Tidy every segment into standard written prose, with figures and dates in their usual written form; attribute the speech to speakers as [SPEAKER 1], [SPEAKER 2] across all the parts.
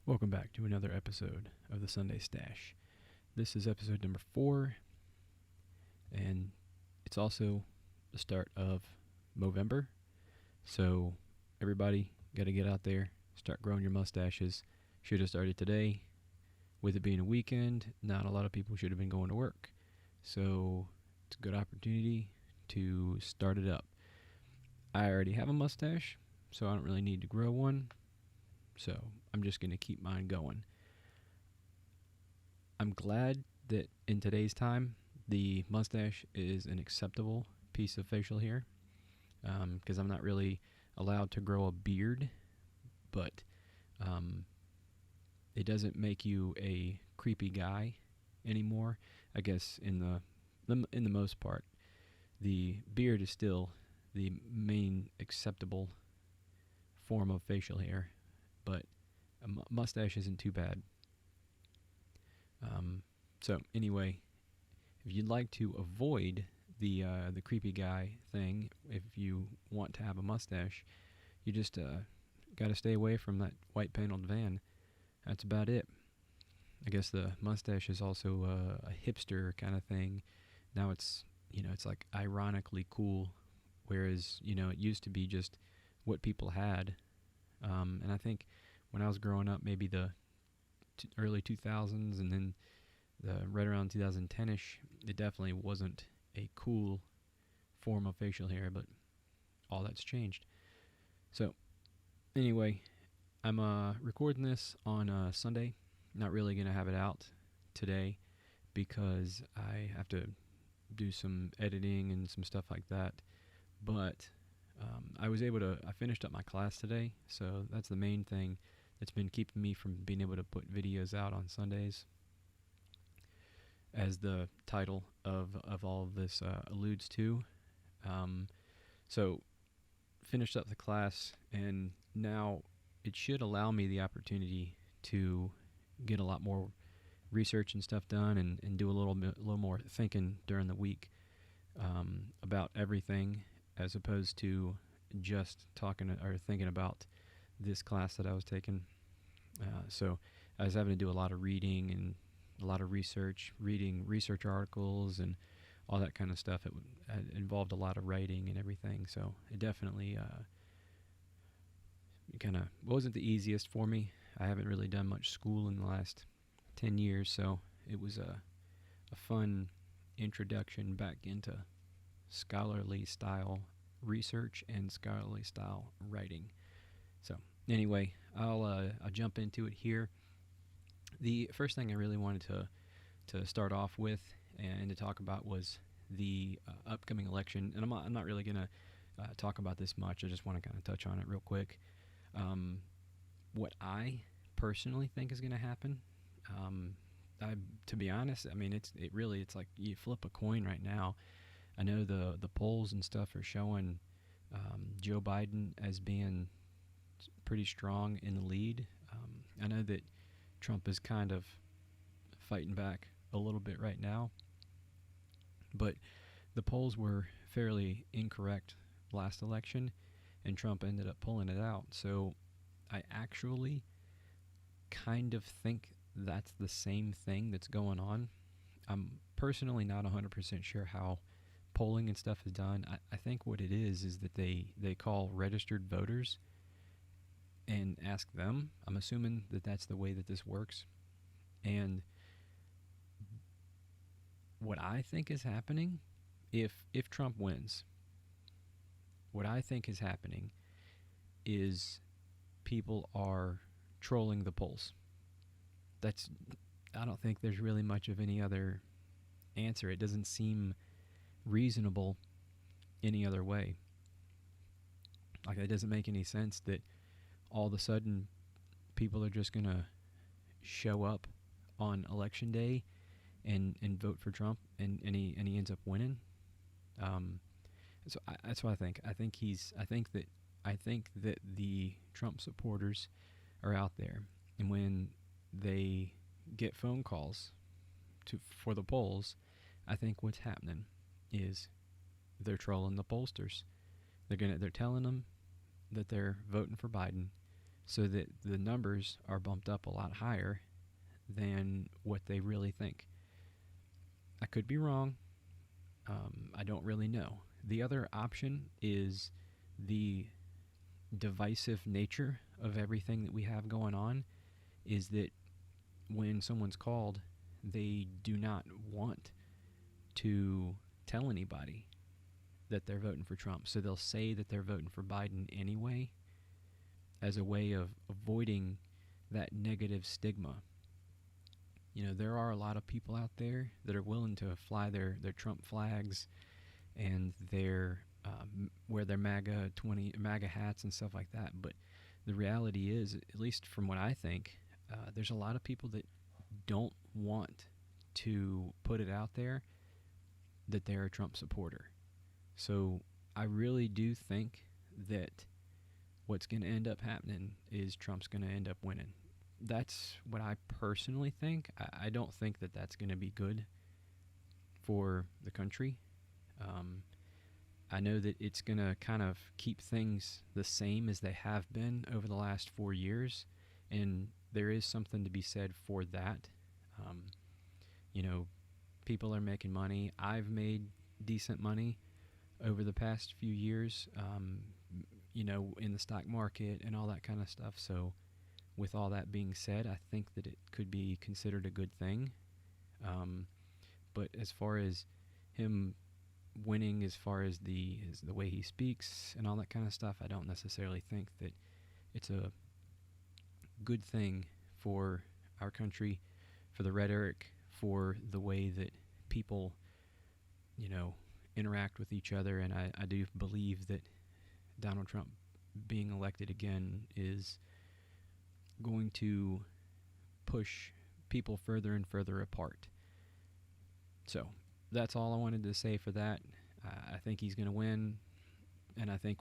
[SPEAKER 1] Welcome back to another episode of the Sunday Stache. This is episode number 4, and it's also the start of Movember. So everybody got to get out there, start growing your mustaches. Should have started today. With it being a weekend, not a lot of people should have been going to work. So it's a good opportunity to start it up. I already have a mustache, so I don't really need to grow one. So I'm just going to keep mine going. I'm glad that in today's time, the mustache is an acceptable piece of facial hair, because I'm not really allowed to grow a beard, but it doesn't make you a creepy guy anymore. I guess in the most part, the beard is still the main acceptable form of facial hair, but a mustache isn't too bad. So anyway, if you'd like to avoid the creepy guy thing, if you want to have a mustache, you just got to stay away from that white paneled van. That's about it. I guess the mustache is also a hipster kind of thing. Now it's like ironically cool, whereas it used to be just what people had. And I think when I was growing up, maybe the early 2000s and then right around 2010-ish, it definitely wasn't a cool form of facial hair, but all that's changed. So anyway, I'm recording this on Sunday. Not really going to have it out today because I have to do some editing and some stuff like that. But I finished up my class today, so that's the main thing that's been keeping me from being able to put videos out on Sundays, as the title of all of this alludes to. So finished up the class, and now it should allow me the opportunity to get a lot more research and stuff done, and do a little more thinking during the week about everything, as opposed to just talking or thinking about this class that I was taking. So I was having to do a lot of reading and a lot of reading research articles and all that kind of stuff. It involved a lot of writing and everything, so it definitely kind of wasn't the easiest for me. I haven't really done much school in the last 10 years, so it was a fun introduction back into scholarly style research and scholarly style writing. So anyway, I'll jump into it here. The first thing I really wanted to start off with and to talk about was the upcoming election, and I'm not really going to talk about this much. I just want to kind of touch on it real quick. What I personally think is going to happen, to be honest, I mean it's like you flip a coin right now. I know the polls and stuff are showing Joe Biden as being pretty strong in the lead. I know that Trump is kind of fighting back a little bit right now, but the polls were fairly incorrect last election, and Trump ended up pulling it out. So I actually kind of think that's the same thing that's going on. I'm personally not 100% sure how polling and stuff is done. I think what it is that they call registered voters and ask them. I'm assuming that that's the way that this works. And what I think is happening, if Trump wins, what I think is happening is people are trolling the polls. I don't think there's really much of any other answer. It doesn't seem reasonable any other way. Like, it doesn't make any sense that all of a sudden people are just going to show up on election day and vote for Trump, and he ends up winning. So that's what I think. I think that the Trump supporters are out there, and when they get phone calls for the polls, I think what's happening is they're trolling the pollsters. They're telling them that they're voting for Biden, so that the numbers are bumped up a lot higher than what they really think. I could be wrong. I don't really know. The other option is the divisive nature of everything that we have going on, is that when someone's called, they do not want to tell anybody that they're voting for Trump. So they'll say that they're voting for Biden anyway as a way of avoiding that negative stigma. There are a lot of people out there that are willing to fly their Trump flags and wear their MAGA hats and stuff like that. But the reality is, at least from what I think, there's a lot of people that don't want to put it out there that they're a Trump supporter. So I really do think that what's going to end up happening is Trump's going to end up winning. That's what I personally think. I don't think that that's going to be good for the country. I know that it's going to kind of keep things the same as they have been over the last 4 years, and there is something to be said for that. People are making money. I've made decent money over the past few years, in the stock market and all that kind of stuff. So with all that being said, I think that it could be considered a good thing. But as far as him winning, as far as the way he speaks and all that kind of stuff, I don't necessarily think that it's a good thing for our country, for the rhetoric, for the way that people, interact with each other. And I do believe that Donald Trump being elected again is going to push people further and further apart. So that's all I wanted to say for that. I think he's going to win, and I think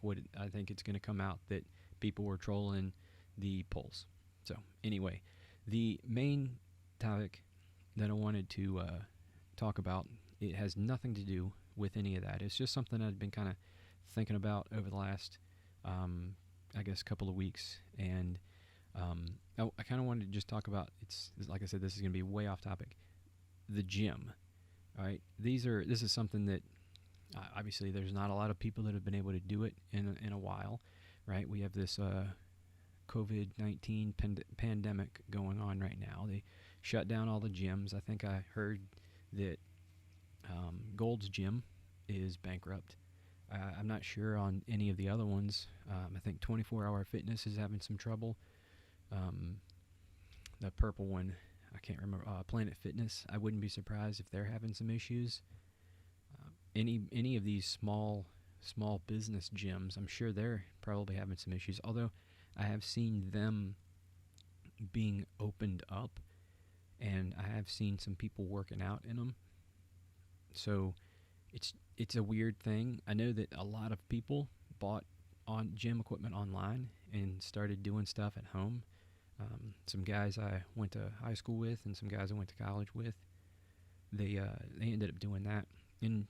[SPEAKER 1] it's going to come out that people were trolling the polls. So anyway, the main topic that I wanted to talk about, it has nothing to do with any of that. It's just something I've been kind of thinking about over the last, couple of weeks, and I kind of wanted to just talk about, it's like I said, this is going to be way off topic, the gym. All right, this is something that obviously there's not a lot of people that have been able to do it in a while, right? We have this COVID-19 pandemic going on right now. They shut down all the gyms. I think I heard that Gold's Gym is bankrupt. I'm not sure on any of the other ones. I think 24-Hour Fitness is having some trouble. The purple one, I can't remember, Planet Fitness, I wouldn't be surprised if they're having some issues. Any of these small business gyms, I'm sure they're probably having some issues, although I have seen them being opened up, and I have seen some people working out in them. So it's a weird thing. I know that a lot of people bought on gym equipment online and started doing stuff at home. Some guys I went to high school with and some guys I went to college with, they ended up doing that, and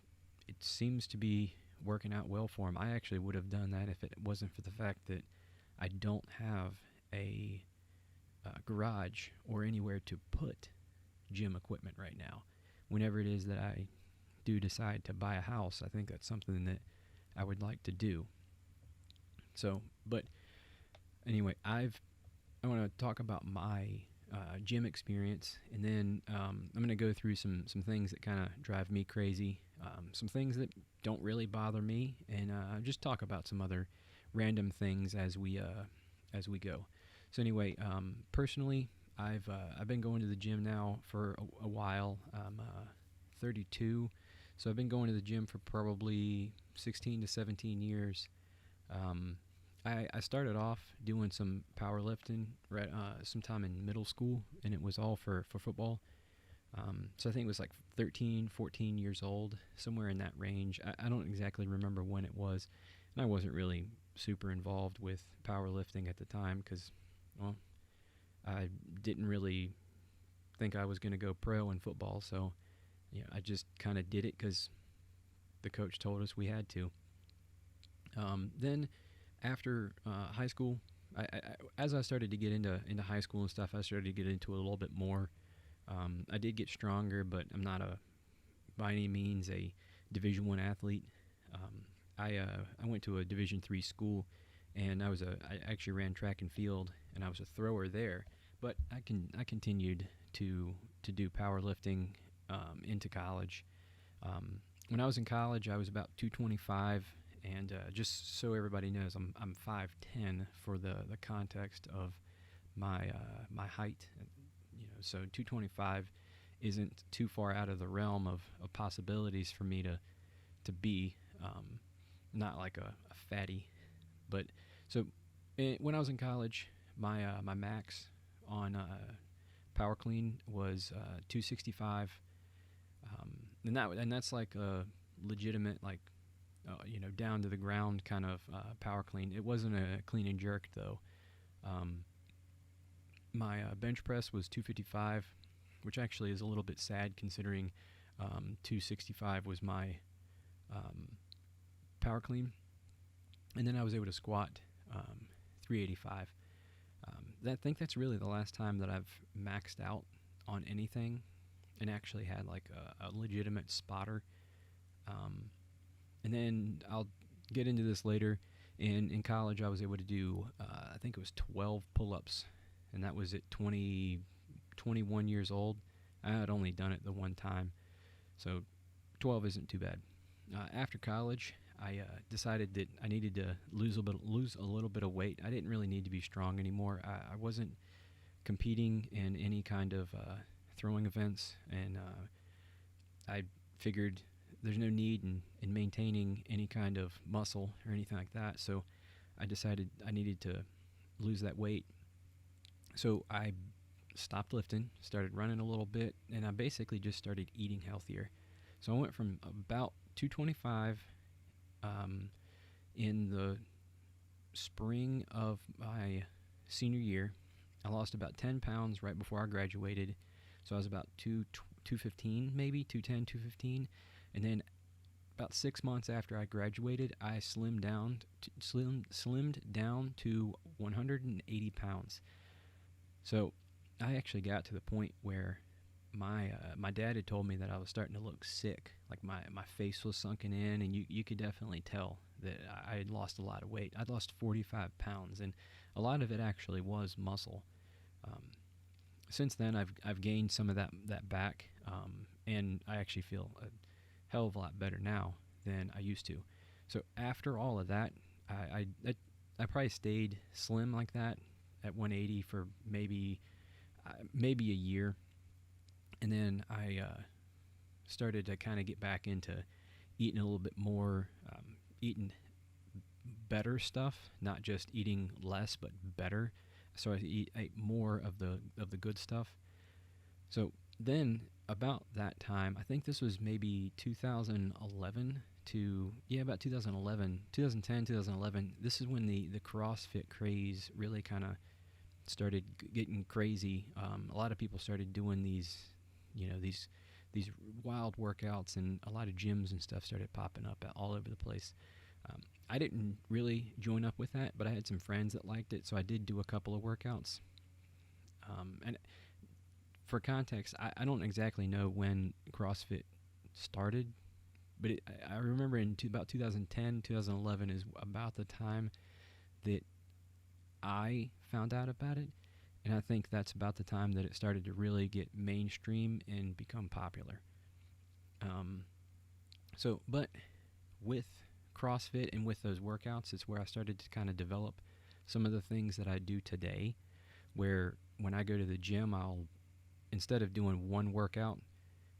[SPEAKER 1] it seems to be working out well for them. I actually would have done that if it wasn't for the fact that I don't have a garage or anywhere to put gym equipment right now. Whenever it is that I do decide to buy a house, I think that's something that I would like to do. So, but anyway, I want to talk about my gym experience, and then I'm going to go through some things that kind of drive me crazy, some things that don't really bother me, and just talk about some other random things as we go. So anyway, personally, I've been going to the gym now for a while. I'm 32, so I've been going to the gym for probably 16 to 17 years. I started off doing some powerlifting right sometime in middle school, and it was all for football. So I think it was like 13, 14 years old, somewhere in that range. I don't exactly remember when it was, and I wasn't really super involved with powerlifting at the time because, well, I didn't really think I was going to go pro in football, so I just kind of did it because the coach told us we had to. Then after high school, as I started to get into high school and stuff, I started to get into it a little bit more. I did get stronger, but I'm not a by any means a Division I athlete. I went to a Division III school, and I actually ran track and field, and I was a thrower there. But I continued to do powerlifting into college. When I was in college, I was about 225, and just so everybody knows, I'm 5'10" for the context of my height. So 225 isn't too far out of the realm of possibilities for me to be not like a fatty. But so when I was in college, my max on power clean was 265, and that's like a legitimate like down to the ground kind of power clean. It wasn't a clean and jerk though. My bench press was 255, which actually is a little bit sad considering 265 was my power clean, and then I was able to squat 385. I think that's really the last time that I've maxed out on anything and actually had like a legitimate spotter. And then I'll get into this later. In college, I was able to do, I think it was 12 pull-ups, and that was at 21 years old. I had only done it the one time, so 12 isn't too bad. After college, I decided that I needed to lose a little bit of weight. I didn't really need to be strong anymore. I wasn't competing in any kind of throwing events, and I figured there's no need in maintaining any kind of muscle or anything like that. So I decided I needed to lose that weight. So I stopped lifting, started running a little bit, and I basically just started eating healthier. So I went from about 225 in the spring of my senior year. I lost about 10 pounds right before I graduated. So I was about 215, maybe 210, 215. And then about 6 months after I graduated, I slimmed down to 180 pounds. So I actually got to the point where my dad had told me that I was starting to look sick. Like my face was sunken in, and you could definitely tell that I had lost a lot of weight. I'd lost 45 pounds, and a lot of it actually was muscle. Since then, I've gained some of that back, and I actually feel a hell of a lot better now than I used to. So after all of that, I probably stayed slim like that at 180 for maybe a year. And then I started to kind of get back into eating a little bit more, eating better stuff, not just eating less, but better. So I ate more of the good stuff. So then about that time, I think this was maybe 2011 about 2011, 2010, 2011. This is when the CrossFit craze really kind of started getting crazy. A lot of people started doing these wild workouts, and a lot of gyms and stuff started popping up all over the place. I didn't really join up with that, but I had some friends that liked it, so I did do a couple of workouts. And for context, I don't exactly know when CrossFit started, but I remember in about 2010, 2011 is about the time that I found out about it, and I think that's about the time that it started to really get mainstream and become popular. But with CrossFit and with those workouts, it's where I started to kind of develop some of the things that I do today, where when I go to the gym, I'll, instead of doing one workout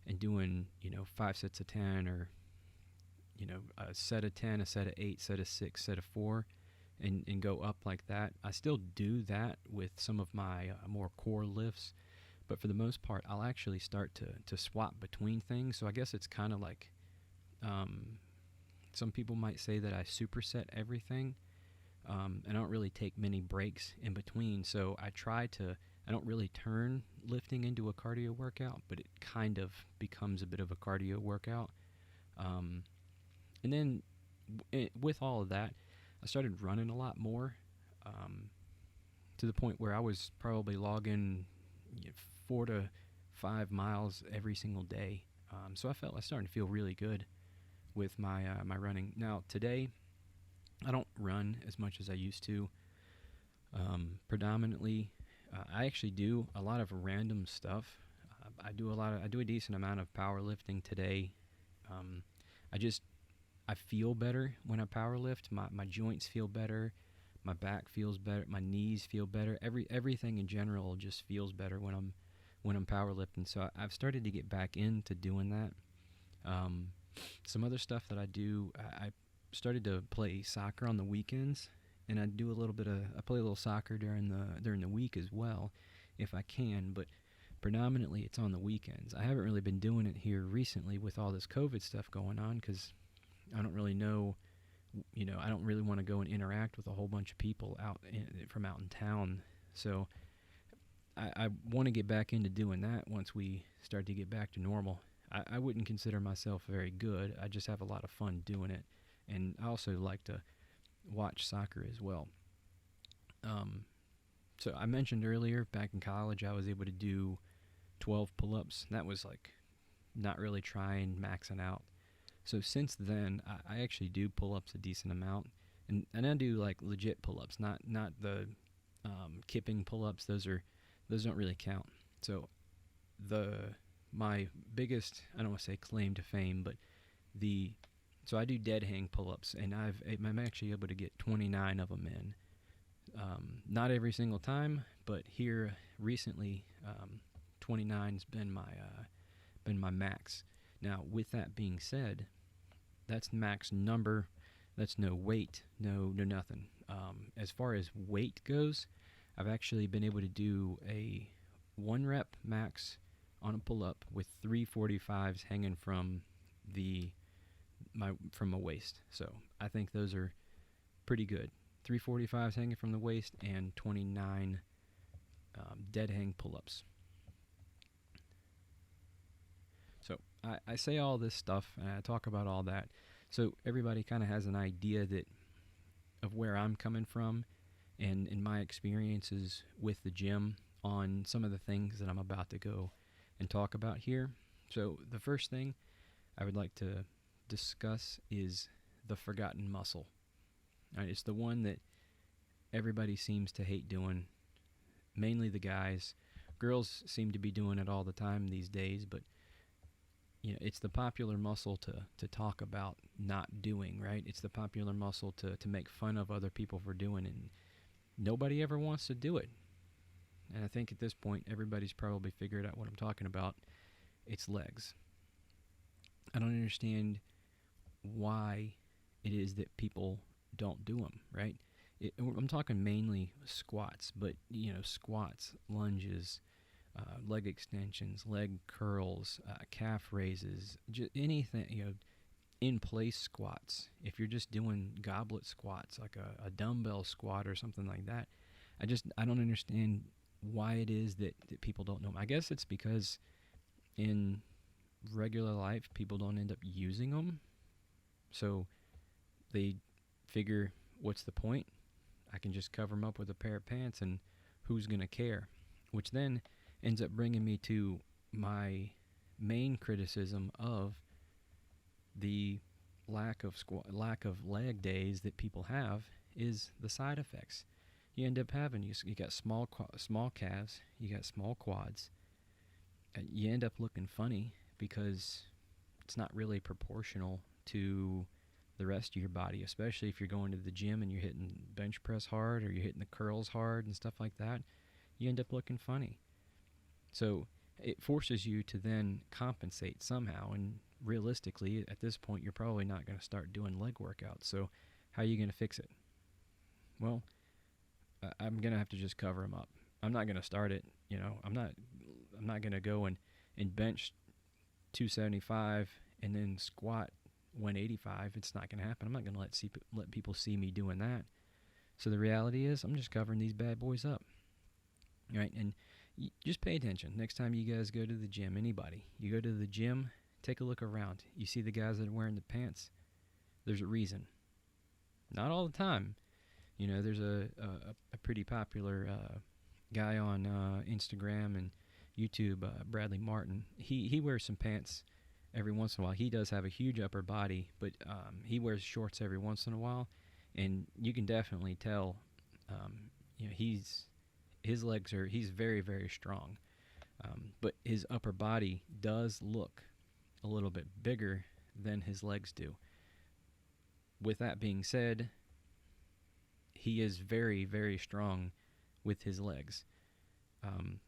[SPEAKER 1] and doing 5 sets of 10, or a set of 10, a set of 8, set of 6, set of 4, and go up like that. I still do that with some of my more core lifts, but for the most part, I'll actually start to swap between things. So I guess it's kind of like, some people might say that I superset everything, and I don't really take many breaks in between. So I don't really turn lifting into a cardio workout, but it kind of becomes a bit of a cardio workout. And then with all of that, I started running a lot more. to the point where I was probably logging 4 to 5 miles every single day. So I was starting to feel really good with my running. Now today, I don't run as much as I used to. Predominantly, I actually do a lot of random stuff. I do a decent amount of powerlifting today. Um, I just I feel better when I power lift. My joints feel better. My back feels better. My knees feel better. Everything in general just feels better when I'm powerlifting. So I've started to get back into doing that. Um, some other stuff that I do, I started to play soccer on the weekends, and I play a little soccer during the week as well, if I can. But predominantly, it's on the weekends. I haven't really been doing it here recently with all this COVID stuff going on because I don't really know. I don't really want to go and interact with a whole bunch of people from out in town. So I want to get back into doing that once we start to get back to normal. I wouldn't consider myself very good. I just have a lot of fun doing it. And I also like to watch soccer as well. So I mentioned earlier, back in college, I was able to do 12 pull-ups. That was like not really trying, maxing out. So since then, I actually do pull-ups a decent amount. And I do like legit pull-ups, not the kipping pull-ups. Those don't really count. So my biggest, I don't want to say claim to fame, but so I do dead hang pull-ups, and I'm actually able to get 29 of them in. Not every single time, but here recently, 29's been my max. Now, with that being said, that's the max number. That's no weight, no nothing. As far as weight goes, I've actually been able to do a 1 rep max on a pull-up with 345s hanging from my waist. So I think those are pretty good. 345s hanging from the waist and 29 dead hang pull-ups. So I say all this stuff and I talk about all that so everybody kind of has an idea of where I'm coming from and in my experiences with the gym on some of the things that I'm about to go and talk about here. So the first thing I would like to discuss is the forgotten muscle. Right, it's the one that everybody seems to hate doing, mainly the guys. Girls seem to be doing it all the time these days, but it's the popular muscle to talk about not doing, right? It's the popular muscle to make fun of other people for doing, and nobody ever wants to do it. And I think at this point, everybody's probably figured out what I'm talking about. It's legs. I don't understand why it is that people don't do them, right? I'm talking mainly squats, but, squats, lunges, leg extensions, leg curls, calf raises, just anything, in-place squats. If you're just doing goblet squats, like a dumbbell squat or something like that, I don't understand why it is that people don't know them. I guess it's because in regular life, people don't end up using them. So they figure, what's the point? I can just cover them up with a pair of pants and who's going to care? Which then ends up bringing me to my main criticism of the lack of leg days that people have is the side effects. You end up having, you got small calves, you got small quads. You end up looking funny because it's not really proportional to the rest of your body, especially if you're going to the gym and you're hitting bench press hard or you're hitting the curls hard and stuff like that. You end up looking funny. So it forces you to then compensate somehow, and realistically, at this point, you're probably not going to start doing leg workouts. So how are you going to fix it? Well, I'm going to have to just cover them up. I'm not going to start it. I'm not going to go and bench 275 and then squat 185. It's not going to happen. I'm not going to let people see me doing that. So the reality is, I'm just covering these bad boys up. Right? And just pay attention. Next time you guys go to the gym, anybody, you go to the gym, take a look around. You see the guys that are wearing the pants. There's a reason. Not all the time, There's a pretty popular guy on Instagram and YouTube, Bradley Martin. He wears some pants every once in a while. He does have a huge upper body, but he wears shorts every once in a while, and you can definitely tell. His legs are he's very very strong, but his upper body does look a little bit bigger than his legs do. With that being said, he is very very strong with his legs.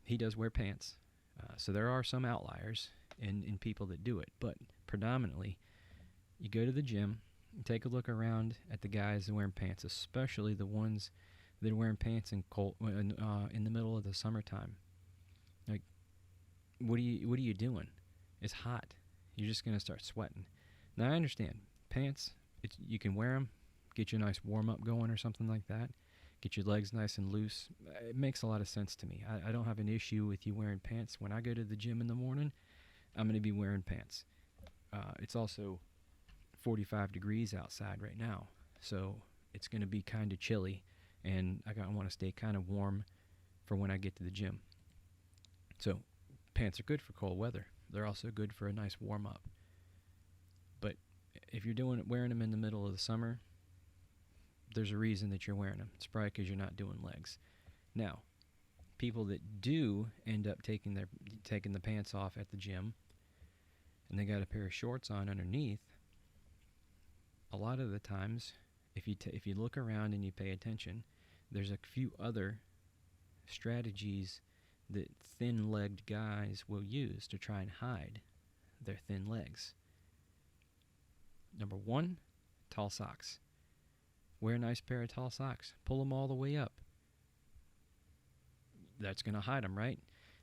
[SPEAKER 1] He does wear pants, so there are some outliers in people that do it, but predominantly, you go to the gym, and take a look around at the guys that are wearing pants, especially the ones that are wearing pants in the middle of the summertime. Like, what are you doing? It's hot. You're just gonna start sweating. Now I understand pants. You can wear them, get you a nice warm up going or something like that. Get your legs nice and loose. It makes a lot of sense to me. I don't have an issue with you wearing pants. When I go to the gym in the morning, I'm going to be wearing pants. It's also 45 degrees outside right now, so it's going to be kind of chilly, and I want to stay kind of warm for when I get to the gym. So pants are good for cold weather. They're also good for a nice warm up. But if you're wearing them in the middle of the summer, there's a reason that you're wearing them. It's probably because you're not doing legs. Now, people that do end up taking the pants off at the gym, and they got a pair of shorts on underneath, a lot of the times, if you look around and you pay attention, there's a few other strategies that thin-legged guys will use to try and hide their thin legs. Number one, tall socks. Wear a nice pair of tall socks. Pull them all the way up. That's going to hide them, right?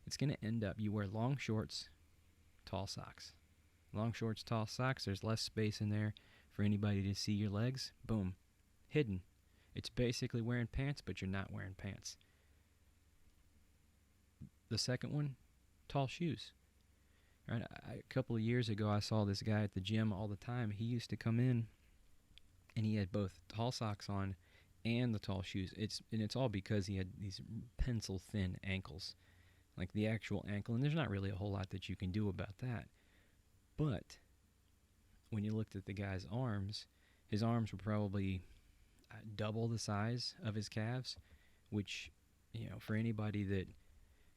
[SPEAKER 1] It's going to end up, you wear long shorts, tall socks. Long shorts, tall socks, there's less space in there for anybody to see your legs. Boom. Hidden. It's basically wearing pants, but you're not wearing pants. The second one, tall shoes. Right? A couple of years ago, I saw this guy at the gym all the time. He used to come in, and he had both tall socks on and the tall shoes. It's all because he had these pencil thin ankles, like the actual ankle, and there's not really a whole lot that you can do about that. But when you looked at the guy's arms, his arms were probably double the size of his calves, which, for anybody that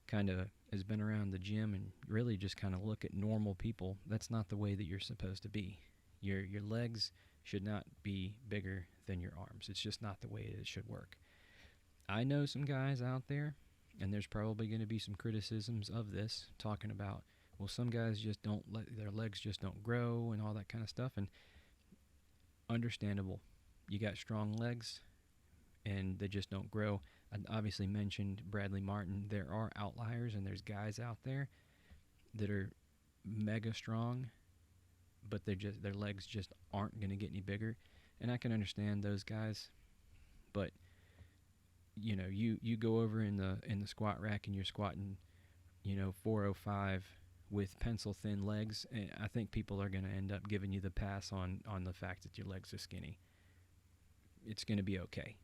[SPEAKER 1] kind of has been around the gym and really just kind of look at normal people, that's not the way that you're supposed to be. Your legs should not be bigger than your arms. It's just not the way it should work. I know some guys out there, and there's probably going to be some criticisms of this, talking about, well, some guys just their legs just don't grow and all that kind of stuff, and understandable. You got strong legs, and they just don't grow. I obviously mentioned Bradley Martin. There are outliers, and there's guys out there that are mega strong, but their legs just aren't going to get any bigger. And I can understand those guys, but you go over in the squat rack and you're squatting 405 with pencil thin legs, and I think people are going to end up giving you the pass on the fact that your legs are skinny. It's going to be okay.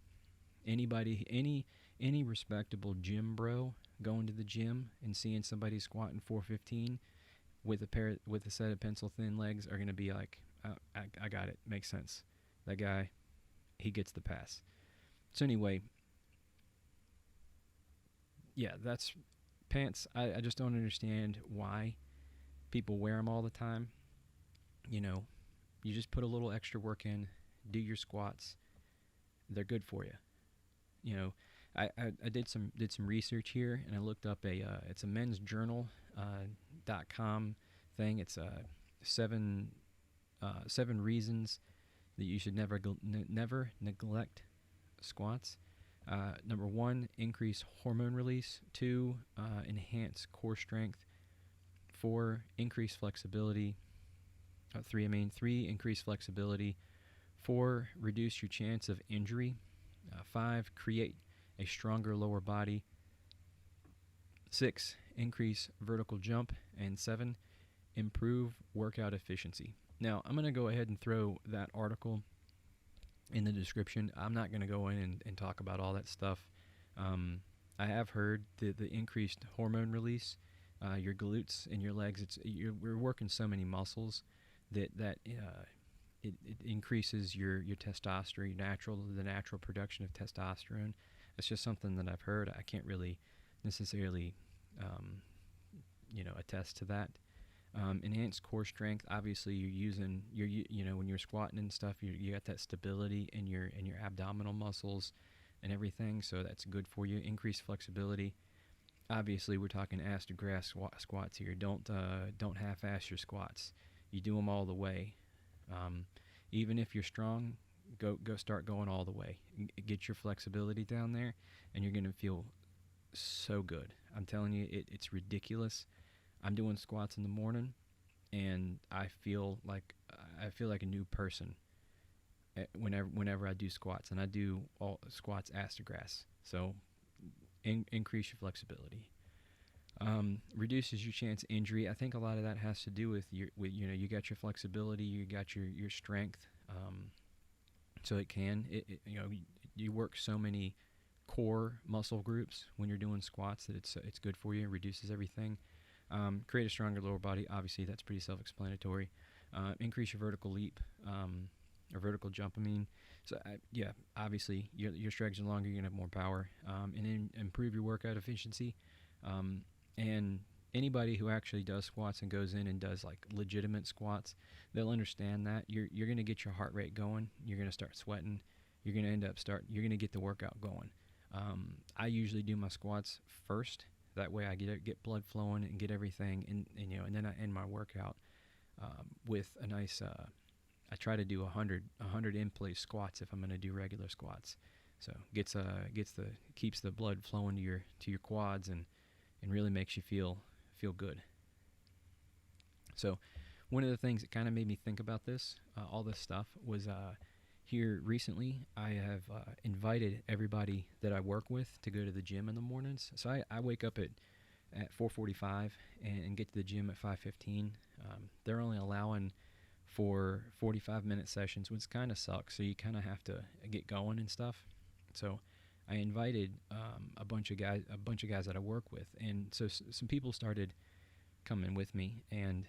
[SPEAKER 1] Any respectable gym bro going to the gym and seeing somebody squatting 415 with a set of pencil thin legs are going to be like, I got it, makes sense. That guy, he gets the pass. So anyway, yeah, that's pants. I just don't understand why people wear them all the time. You just put a little extra work in, do your squats. They're good for you. I did some research here, and I looked up it's a men's journal .com thing. It's 7 reasons that you should never neglect squats. Number 1, increase hormone release. 2, enhance core strength. 4, increase flexibility. 3, increase flexibility. 4, reduce your chance of injury. 5, create a stronger lower body. 6, increase vertical jump. And 7, improve workout efficiency. Now, I'm going to go ahead and throw that article in the description. I'm not going to go in and talk about all that stuff. Um, I have heard the increased hormone release, your glutes and your legs. We're working so many muscles that it increases your testosterone, the natural production of testosterone. It's just something that I've heard. I can't really necessarily, um, attest to that. Enhanced core strength. Obviously, when you're squatting and stuff, you got that stability in your abdominal muscles and everything. So that's good for you. Increased flexibility. Obviously, we're talking ass to grass squats here. Don't half-ass your squats. You do them all the way. Um, Even if you're strong, go start going all the way. Get your flexibility down there, and you're gonna feel so good. I'm telling you, it's ridiculous. I'm doing squats in the morning, and I feel like a new person whenever I do squats, and I do all squats ass to grass. So increase your flexibility. Reduces your chance of injury. I think a lot of that has to do with you got your flexibility, you got your strength. So you work so many core muscle groups when you're doing squats that it's good for you. It reduces everything. Create a stronger lower body. Obviously, that's pretty self-explanatory. Increase your vertical leap, or vertical jump. I mean, so yeah, obviously your strides are longer. You're gonna have more power, and then improve your workout efficiency. And anybody who actually does squats and goes in and does like legitimate squats, they'll understand that you're gonna get your heart rate going. You're gonna start sweating. You're gonna get the workout going. I usually do my squats first. That way I get blood flowing and get everything, and then I end my workout with a nice. I try to do 100 in place squats if I'm going to do regular squats. So keeps the blood flowing to your quads and really makes you feel good. So one of the things that kind of made me think about all this stuff, was here recently I have invited everybody that I work with to go to the gym in the mornings. So I wake up at 4:45 and get to the gym at 5:15. They're only allowing for 45-minute sessions, which kind of sucks. So you kind of have to get going and stuff. So I invited a bunch of guys that I work with, and so some people started coming with me. And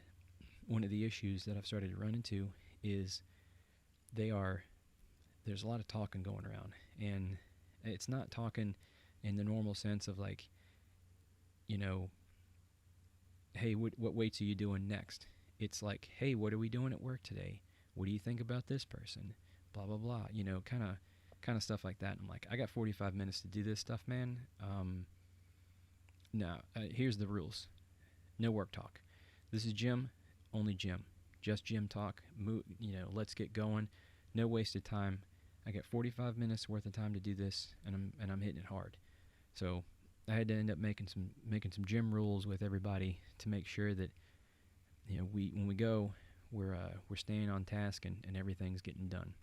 [SPEAKER 1] one of the issues that I've started to run into is there's a lot of talking going around, and it's not talking in the normal sense of like, hey, what weights are you doing next? It's like, hey, what are we doing at work today? What do you think about this person? Blah blah blah. Kind of stuff like that. And I'm like, I got 45 minutes to do this stuff, man. No, here's the rules. No work talk. This is gym, only gym. Just gym talk. Let's get going. No wasted time. I got 45 minutes worth of time to do this, and I'm hitting it hard. So I had to end up making some gym rules with everybody to make sure that when we go, we're staying on task and everything's getting done.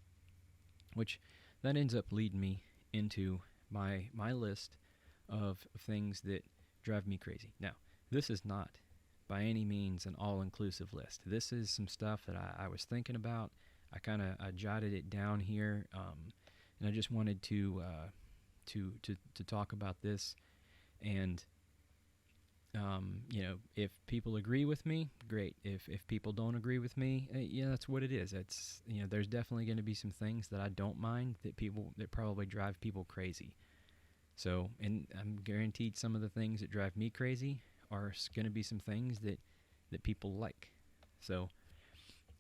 [SPEAKER 1] Which that ends up leading me into my list of things that drive me crazy. Now, this is not by any means an all-inclusive list. This is some stuff that I was thinking about. I jotted it down here, and I just wanted to talk about this. And if people agree with me, great. If people don't agree with me, that's what it is. It's there's definitely going to be some things that I don't mind that probably drive people crazy. So, and I'm guaranteed some of the things that drive me crazy are going to be some things that people like. So,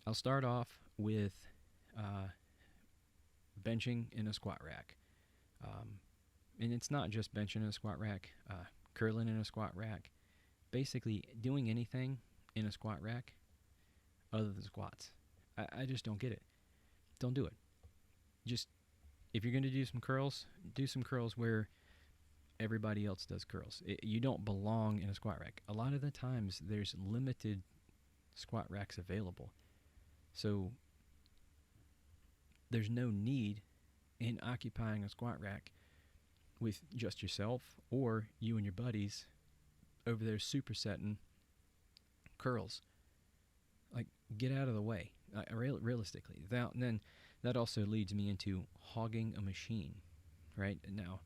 [SPEAKER 1] I'll start off with benching in a squat rack. And it's not just benching in a squat rack, curling in a squat rack. Basically, doing anything in a squat rack other than squats. I just don't get it. Don't do it. Just, if you're going to do some curls where everybody else does curls. You don't belong in a squat rack. A lot of the times, there's limited squat racks available. So there's no need in occupying a squat rack with just yourself or you and your buddies over there supersetting curls. Like, get out of the way, realistically. And then that also leads me into hogging a machine, right? Now,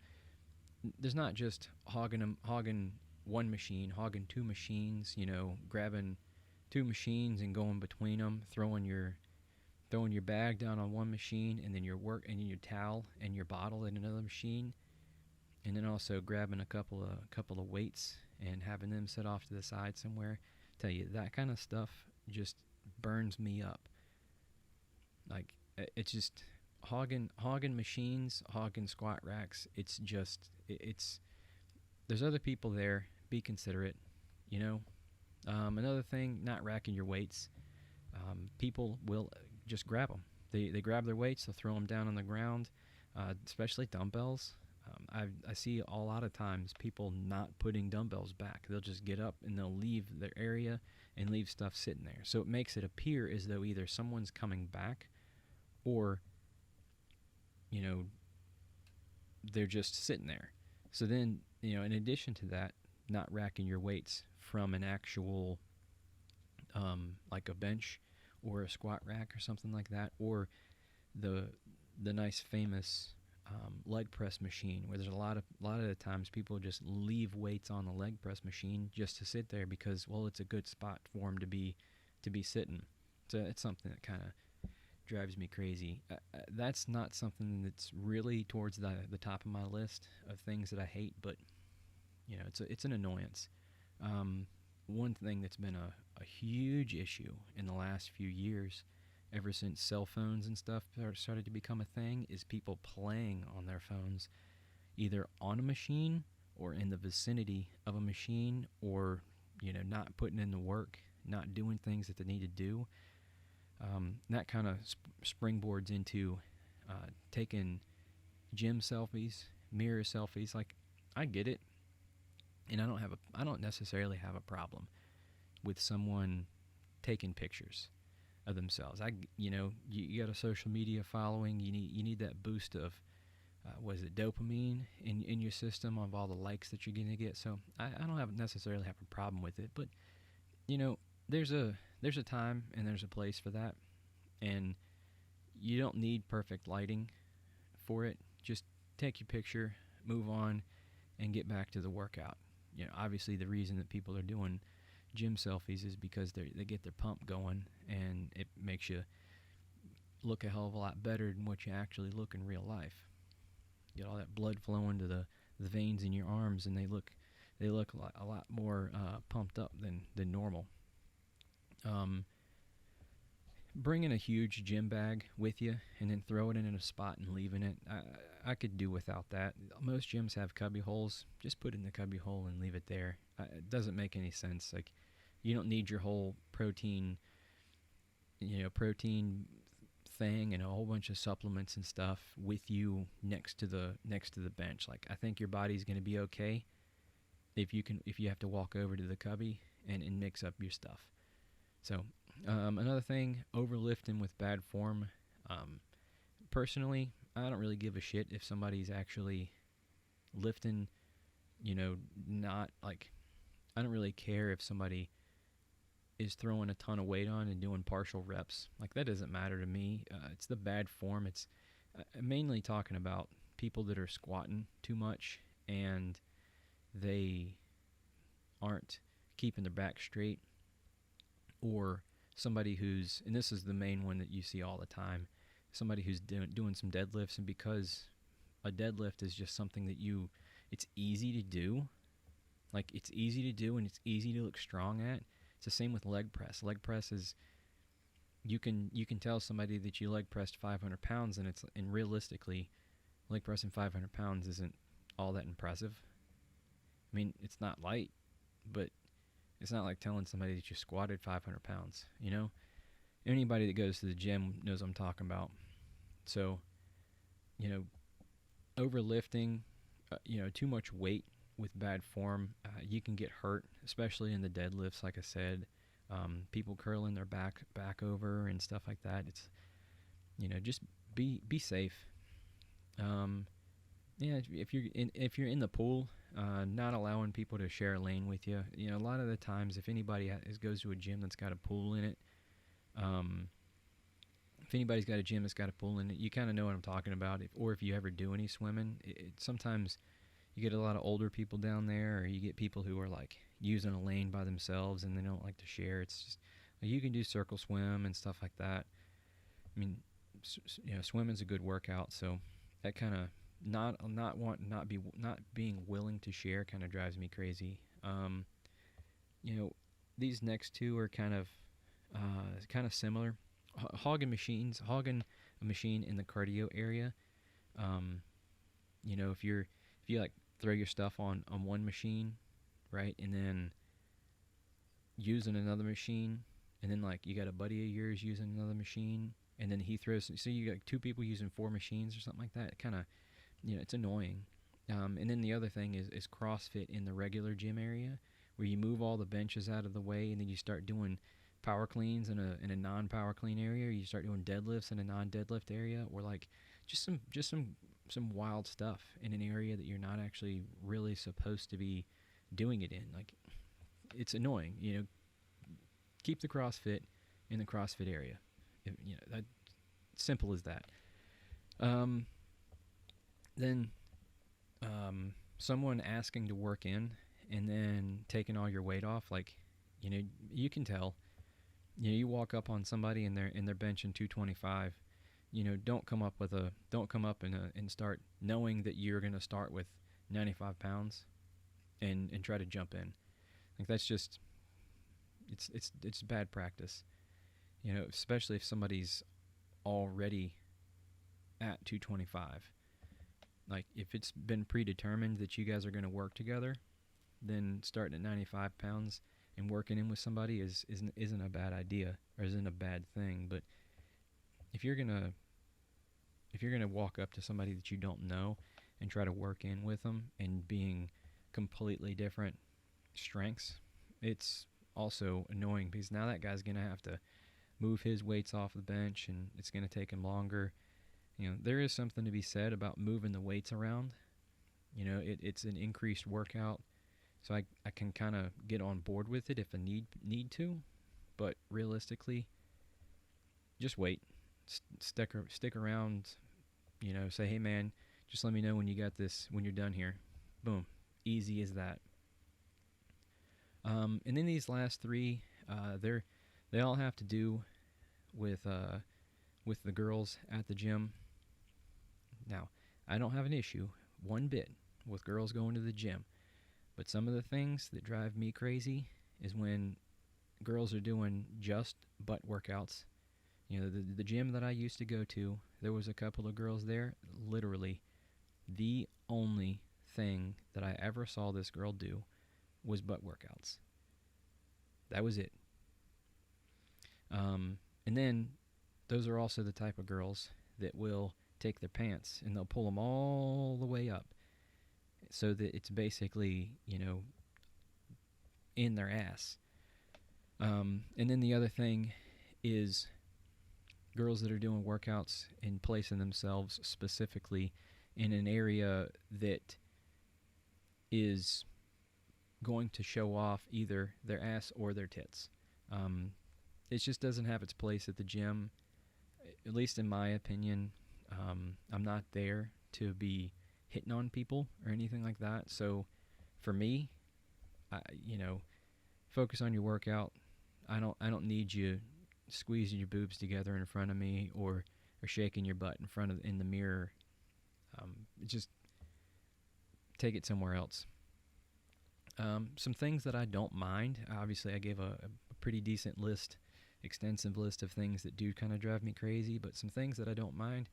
[SPEAKER 1] there's not just hogging one machine, hogging two machines, grabbing two machines and going between them, throwing your bag down on one machine, and then your towel and your bottle in another machine, and then also grabbing a couple of weights and having them set off to the side somewhere. Tell you, that kind of stuff just burns me up. Like, it's just hogging machines, hogging squat racks. It's just it's there's other people there. Be considerate, you know. Another thing, not racking your weights. People will just grab them. They grab their weights, they'll throw them down on the ground, especially dumbbells. I see a lot of times people not putting dumbbells back. They'll just get up and they'll leave their area and leave stuff sitting there. So it makes it appear as though either someone's coming back or, they're just sitting there. So then, in addition to that, not racking your weights from an actual, like a bench or a squat rack or something like that, or the nice famous leg press machine, where there's a lot of the times people just leave weights on the leg press machine just to sit there because, well, it's a good spot for them to be sitting. So it's something that kind of drives me crazy. That's not something that's really towards the top of my list of things that I hate, but it's an annoyance. One thing that's been a huge issue in the last few years, ever since cell phones and stuff started to become a thing, is people playing on their phones, either on a machine or in the vicinity of a machine, or not putting in the work, not doing things that they need to do. That kind of springboards into taking gym selfies, mirror selfies. Like, I get it, and I don't necessarily have a problem with someone taking pictures of themselves. You got a social media following. You need that boost of dopamine in your system of all the likes that you're going to get. So I don't necessarily have a problem with it, but there's a time and there's a place for that, and you don't need perfect lighting for it. Just take your picture, move on, and get back to the workout. Obviously the reason that people are doing gym selfies is because they get their pump going, and it makes you look a hell of a lot better than what you actually look in real life. You get all that blood flowing to the veins in your arms, and they look a lot more pumped up than normal. Bringing a huge gym bag with you and then throwing it in a spot and leaving it, I could do without that. Most gyms have cubby holes. Just put it in the cubby hole and leave it there. It doesn't make any sense. Like, you don't need your whole protein thing and a whole bunch of supplements and stuff with you next to the bench. Like, I think your body's going to be okay if you have to walk over to the cubby and mix up your stuff. So another thing, overlifting with bad form. Personally, I don't really give a shit if somebody's actually lifting, not like, I don't really care if somebody is throwing a ton of weight on and doing partial reps. Like, that doesn't matter to me. It's the bad form. It's mainly talking about people that are squatting too much and they aren't keeping their back straight, or somebody who's, and this is the main one that you see all the time, somebody who's doing some deadlifts, and because a deadlift is just something that it's easy to do. Like, it's easy to do and it's easy to look strong at. It's the same with leg press. Leg press is, you can tell somebody that you leg pressed 500 pounds, and realistically, leg pressing 500 pounds isn't all that impressive. I mean, it's not light, but it's not like telling somebody that you squatted 500 pounds, Anybody that goes to the gym knows what I'm talking about. So, overlifting, too much weight with bad form, you can get hurt, especially in the deadlifts, like I said. People curling their back over and stuff like that. It's, just be safe. If you're in the pool, not allowing people to share a lane with you. A lot of the times, if anybody goes to a gym that's got a pool in it, if anybody's got a gym that's got a pool in it, you kind of know what I'm talking about. If you ever do any swimming, sometimes you get a lot of older people down there, or you get people who are like using a lane by themselves and they don't like to share. It's just like, you can do circle swim and stuff like that. I mean, swimming's a good workout, so that kind of not being willing to share kind of drives me crazy. You know, these next two are kind of similar. Hogging a machine in the cardio area. Um, if you like throw your stuff on one machine, right, and then using another machine, and then like you got a buddy of yours using another machine, and then he throws. So you got two people using four machines or something like that. It kind of, it's annoying. And then the other thing is CrossFit in the regular gym area, where you move all the benches out of the way, and then you start doing power cleans in a non-power clean area, or you start doing deadlifts in a non-deadlift area, or like just some wild stuff in an area that you're not actually really supposed to be doing it in. Like, it's annoying. Keep the CrossFit in the CrossFit area. That simple as that. Then someone asking to work in and then taking all your weight off, like, you can tell. You walk up on somebody and they're benching 225. Don't come up and start knowing that you're going to start with 95 pounds and try to jump in. Like, that's just it's bad practice. Especially if somebody's already at 225. Like, if it's been predetermined that you guys are going to work together, then starting at 95 pounds and working in with somebody isn't a bad idea, or isn't a bad thing. But if you're gonna walk up to somebody that you don't know and try to work in with them and being completely different strengths, it's also annoying, because now that guy's gonna have to move his weights off the bench, and it's gonna take him longer. There is something to be said about moving the weights around. It's an increased workout. So I can kind of get on board with it if I need to, but realistically, just wait. Stick around. Say, hey man, just let me know when you got this, when you're done here. Boom, easy as that. And then these last three, they all have to do with the girls at the gym. Now, I don't have an issue one bit with girls going to the gym. But some of the things that drive me crazy is when girls are doing just butt workouts. The gym that I used to go to, there was a couple of girls there. Literally, the only thing that I ever saw this girl do was butt workouts. That was it. And then those are also the type of girls that will take their pants and they'll pull them all the way up, so that it's basically, in their ass. And then the other thing is girls that are doing workouts and placing themselves specifically in an area that is going to show off either their ass or their tits. It just doesn't have its place at the gym, at least in my opinion. I'm not there to be hitting on people or anything like that. So for me, focus on your workout. I don't need you squeezing your boobs together in front of me, or shaking your butt in the mirror. Just take it somewhere else. Some things that I don't mind. Obviously, I gave a pretty decent list, extensive list of things that do kind of drive me crazy, but some things that I don't mind.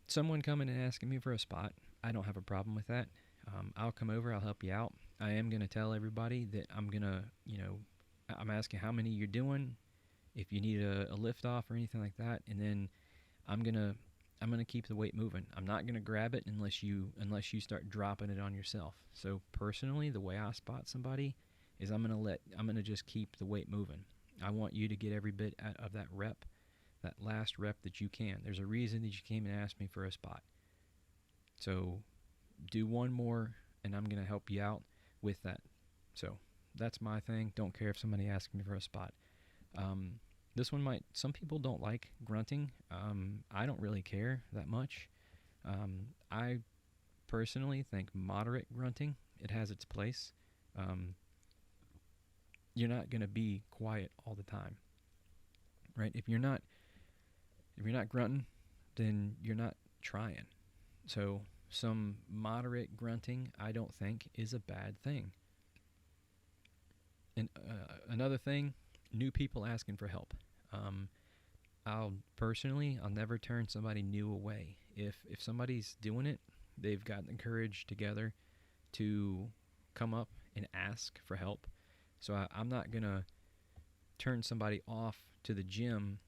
[SPEAKER 1] Someone coming and asking me for a spot, I don't have a problem with that. I'll come over, I'll help you out. I am going to tell everybody that I'm asking how many you're doing, if you need a lift off or anything like that, and then I'm going to keep the weight moving. I'm not going to grab it unless you start dropping it on yourself. So personally, the way I spot somebody is I'm going to just keep the weight moving. I want you to get every bit out of that rep, that last rep that you can. There's a reason that you came and asked me for a spot. So do one more, and I'm going to help you out with that. So that's my thing. Don't care if somebody asks me for a spot. This one might, some people don't like grunting. I don't really care that much. I personally think moderate grunting, it has its place. Um, you're not going to be quiet all the time, right? If you're not grunting, then you're not trying. So some moderate grunting, I don't think, is a bad thing. And another thing, new people asking for help. Um, I'll never turn somebody new away. If somebody's doing it, they've got the courage together to come up and ask for help. So I'm not gonna turn somebody off to the gym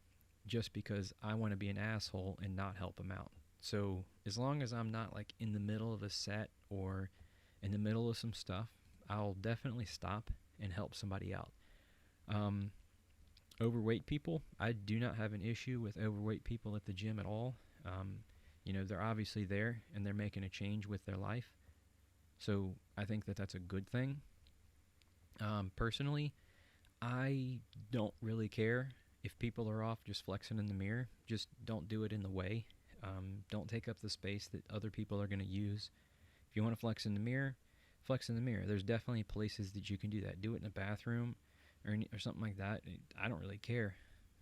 [SPEAKER 1] just because I want to be an asshole and not help them out. So as long as I'm not like in the middle of a set or in the middle of some stuff, I'll definitely stop and help somebody out. Um, Overweight people, I do not have an issue with overweight people at the gym at all. Um, they're obviously there and they're making a change with their life. So I think that that's a good thing. Personally, I don't really care if people are off just flexing in the mirror. Just don't do it in the way. Don't take up the space that other people are going to use. If you want to flex in the mirror, flex in the mirror. There's definitely places that you can do that. Do it in a bathroom or something like that. I don't really care.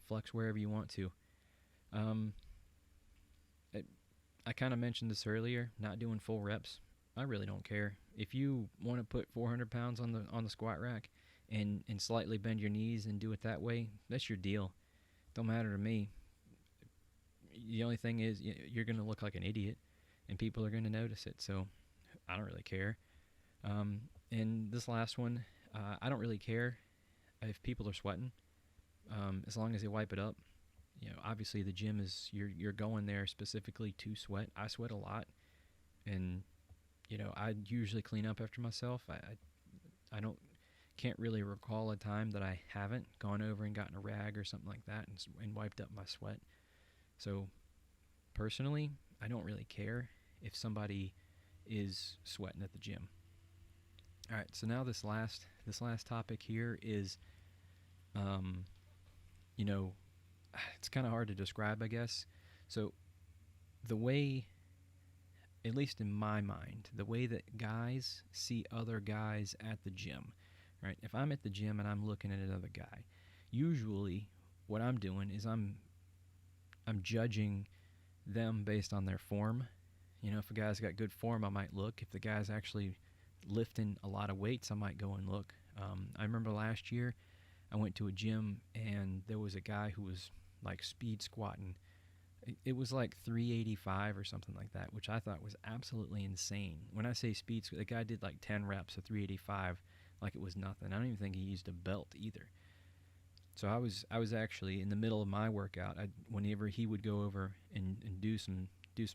[SPEAKER 1] Flex wherever you want to. Um, I kind of mentioned this earlier, not doing full reps. I really don't care. If you want to put 400 pounds on the squat rack and slightly bend your knees and do it that way, that's your deal. Don't matter to me. The only thing is you're going to look like an idiot, and people are going to notice it. So I don't really care. And this last one, I don't really care if people are sweating, as long as they wipe it up. Obviously the gym is you're going there specifically to sweat. I sweat a lot, and I usually clean up after myself. I don't can't really recall a time that I haven't gone over and gotten a rag or something like that and wiped up my sweat. So personally, I don't really care if somebody is sweating at the gym. All right, so now this last topic here is, um, you know, it's kind of hard to describe, I guess. So the way, at least in my mind, the way that guys see other guys at the gym, right? If I'm at the gym and I'm looking at another guy, usually what I'm doing is I'm judging them based on their form. If a guy's got good form, I might look. If the guy's actually lifting a lot of weights, I might go and look. I remember last year I went to a gym and there was a guy who was like speed squatting. It was like 385 or something like that, which I thought was absolutely insane. When I say speed, the guy did like 10 reps of 385 like it was nothing. I don't even think he used a belt either. So I was actually in the middle of my workout. Whenever he would go over and do some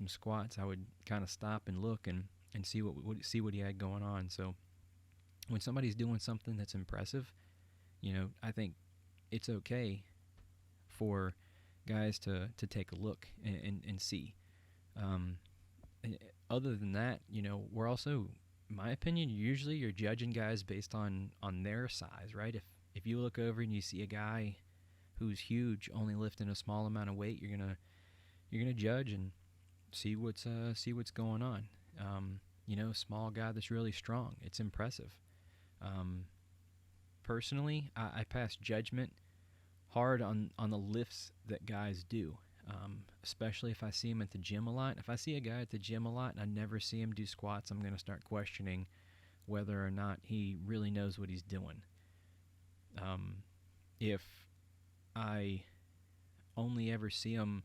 [SPEAKER 1] squats, I would kind of stop and look and see what he had going on. So when somebody's doing something that's impressive, I think it's okay for guys to take a look and see. And other than that, we're also, in my opinion, usually you're judging guys based on their size, right? If you look over and you see a guy who's huge only lifting a small amount of weight, you're gonna judge and see what's going on. Small guy that's really strong, it's impressive. Personally, I pass judgment hard on the lifts that guys do, especially if I see him at the gym a lot. If I see a guy at the gym a lot and I never see him do squats, I'm going to start questioning whether or not he really knows what he's doing. If I only ever see him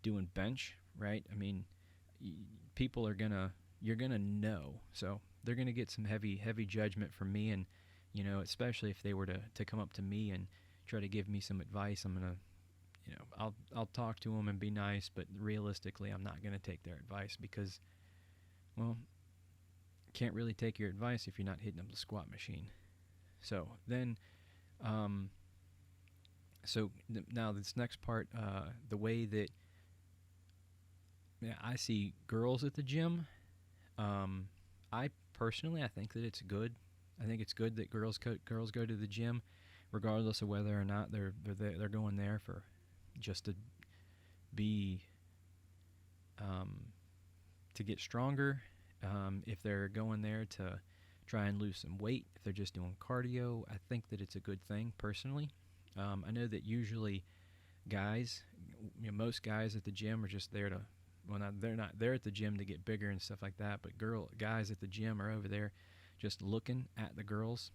[SPEAKER 1] doing bench, right? I mean, you're gonna know, so they're gonna get some heavy judgment from me, and especially if they were to come up to me and try to give me some advice, I'm gonna, I'll talk to them and be nice, but realistically, I'm not gonna take their advice because, well, can't really take your advice if you're not hitting up the squat machine. So then, now this next part, the way that I see girls at the gym, I personally, I think that it's good. I think it's good that girls go to the gym. regardless of whether or not they're going there for just to be to get stronger. If they're going there to try and lose some weight, if they're just doing cardio, I think that it's a good thing personally. I know that usually guys, most guys at the gym are just there to, well, they're not there at the gym to get bigger and stuff like that, but guys at the gym are over there just looking at the girls.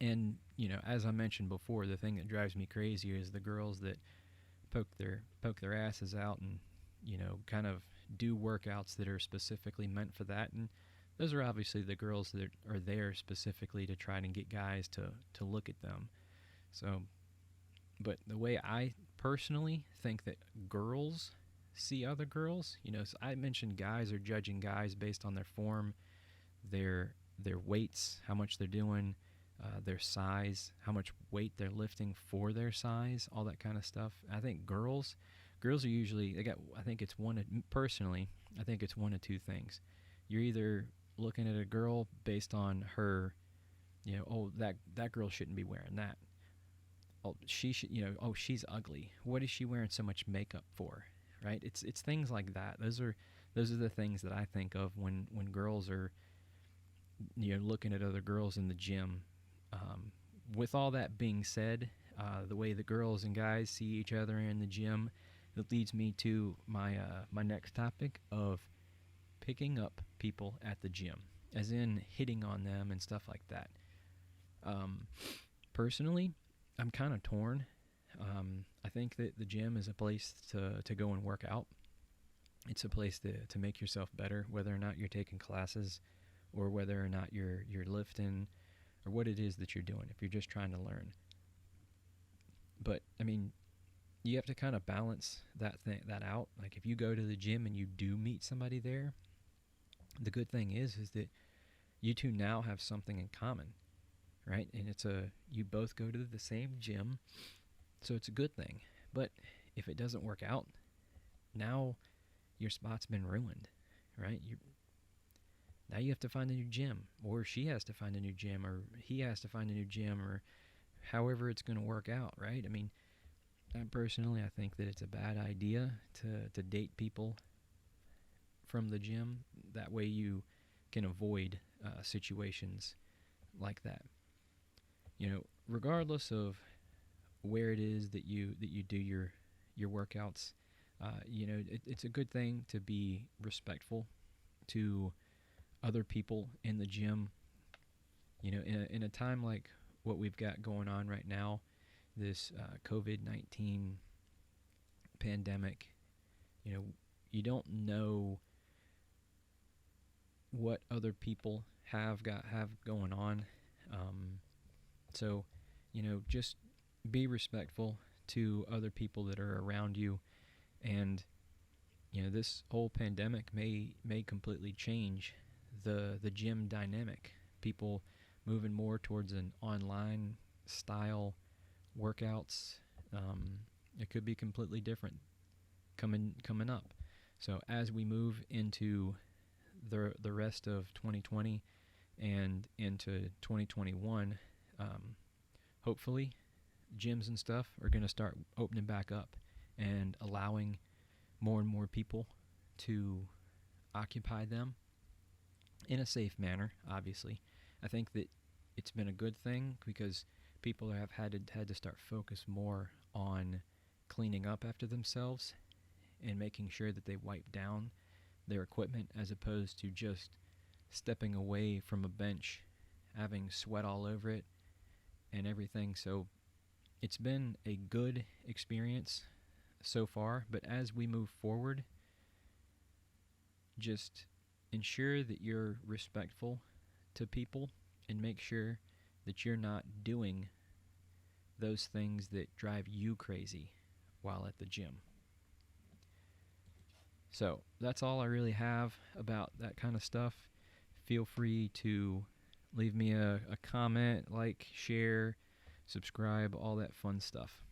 [SPEAKER 1] And, as I mentioned before, the thing that drives me crazy is the girls that poke their asses out and, kind of do workouts that are specifically meant for that. And those are obviously the girls that are there specifically to try and get guys to look at them. So, but the way I personally think that girls see other girls, so I mentioned guys are judging guys based on their form, their weights, how much they're doing, their size, how much weight they're lifting for their size, all that kind of stuff. I think girls are usually, I think it's one of two things. You're either looking at a girl based on her, that girl shouldn't be wearing that. Oh, she should, she's ugly. What is she wearing so much makeup for? Right? It's things like that. Those are the things that I think of when girls are, looking at other girls in the gym. With all that being said, the way the girls and guys see each other in the gym, it leads me to my next topic of picking up people at the gym, as in hitting on them and stuff like that. Personally, I'm kind of torn. I think that the gym is a place to go and work out. It's a place to make yourself better, whether or not you're taking classes or whether or not you're lifting or what it is that you're doing, if you're just trying to learn. But, you have to kind of balance that out. Like, if you go to the gym and you do meet somebody there, the good thing is that you two now have something in common, right? And you both go to the same gym, so it's a good thing. But if it doesn't work out, now your spot's been ruined, right? Now you have to find a new gym, or she has to find a new gym, or he has to find a new gym, or however it's going to work out, right? Personally, I think that it's a bad idea to date people from the gym. That way you can avoid situations like that. Regardless of where it is that you do your workouts, it's a good thing to be respectful to other people in the gym. In a time like what we've got going on right now, this COVID-19 pandemic, you don't know what other people have going on. So, just be respectful to other people that are around you. And, this whole pandemic may completely change the gym dynamic. People moving more towards an online style workouts. It could be completely different coming up. So as we move into the rest of 2020 and into 2021, hopefully gyms and stuff are going to start opening back up and allowing more and more people to occupy them in a safe manner, obviously. I think that it's been a good thing because people have had to start focus more on cleaning up after themselves and making sure that they wipe down their equipment as opposed to just stepping away from a bench, having sweat all over it and everything. So it's been a good experience so far, but as we move forward, just ensure that you're respectful to people and make sure that you're not doing those things that drive you crazy while at the gym. So that's all I really have about that kind of stuff. Feel free to leave me a comment, like, share, subscribe, all that fun stuff.